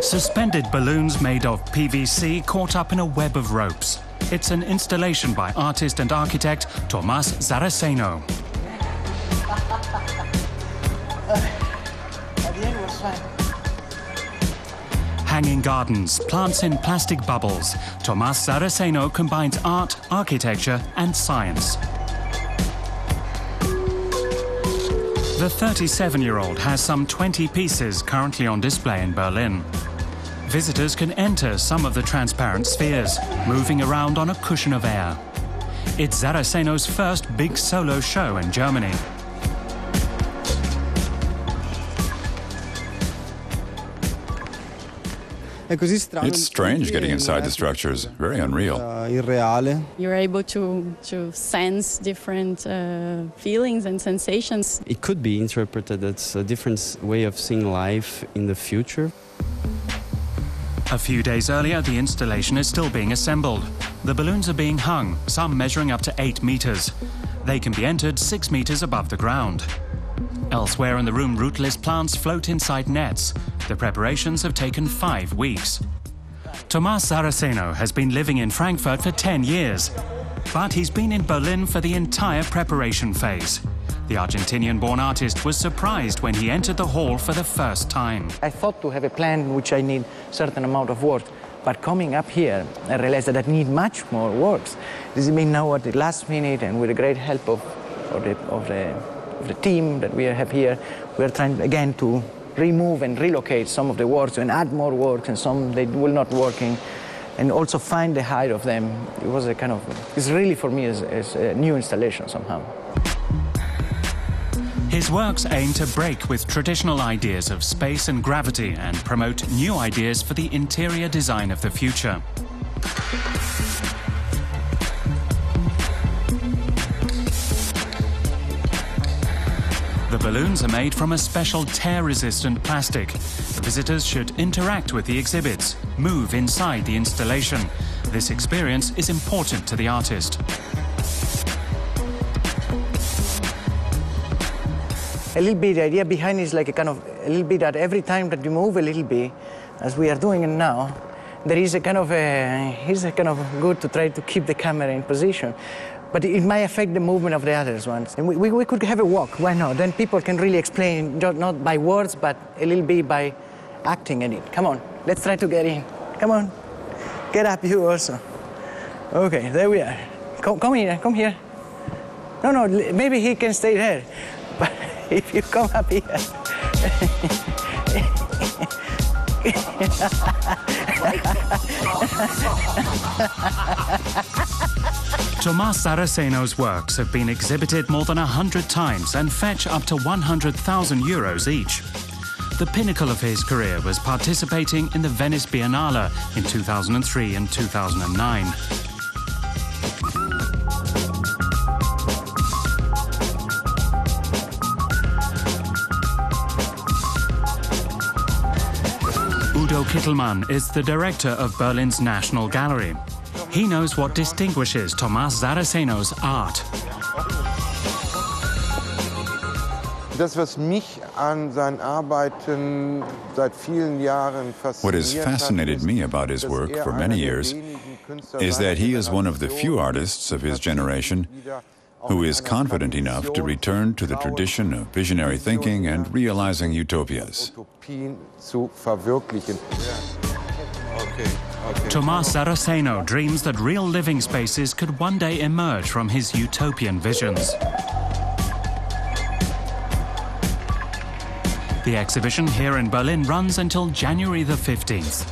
Suspended balloons made of PVC caught up in a web of ropes. It's an installation by artist and architect Tomás Saraceno. At the end was fine. Hanging gardens, plants in plastic bubbles. Tomás Saraceno combines art, architecture and science. The 37-year-old has some 20 pieces currently on display in Berlin. Visitors can enter some of the transparent spheres, moving around on a cushion of air. It's Saraceno's first big solo show in Germany. It's strange getting inside the structures, very unreal. You're able to sense different feelings and sensations. It could be interpreted as a different way of seeing life in the future. A few days earlier, the installation is still being assembled. The balloons are being hung, some measuring up to 8 meters. They can be entered 6 meters above the ground. Elsewhere in the room, rootless plants float inside nets. The preparations have taken 5 weeks. Tomás Saraceno has been living in Frankfurt for 10 years, but he's been in Berlin for the entire preparation phase. The Argentinian-born artist was surprised when he entered the hall for the first time. I thought to have a plan which I need certain amount of work, but coming up here, I realized that I need much more works. This has been now at the last minute, and with the great help of the team that we have here, we are trying again to remove and relocate some of the works and add more works, and some they will not working, and also find the height of them. It was a kind of, it's really for me as a new installation somehow. His works aim to break with traditional ideas of space and gravity and promote new ideas for the interior design of the future. The balloons are made from a special tear-resistant plastic. Visitors should interact with the exhibits, move inside the installation. This experience is important to the artist. A little bit, the idea behind is like a little bit that every time that you move a little bit, as we are doing it now, there is it's a kind of good to try to keep the camera in position. But it might affect the movement of the others ones. And we could have a walk, why not? Then people can really explain, not by words, but a little bit by acting in it. Come on, let's try to get in. Come on, get up you also. Okay, there we are. Come here, come here. No, maybe he can stay there. But if you come up here. Tomás Saraceno's works have been exhibited more than 100 times and fetch up to 100,000 euros each. The pinnacle of his career was participating in the Venice Biennale in 2003 and 2009. Udo Kittelmann is the director of Berlin's National Gallery. He knows what distinguishes Tomás Saraceno's art. What has fascinated me about his work for many years is that he is one of the few artists of his generation who is confident enough to return to the tradition of visionary thinking and realizing utopias. Tomás Saraceno dreams that real living spaces could one day emerge from his utopian visions. The exhibition here in Berlin runs until January the 15th.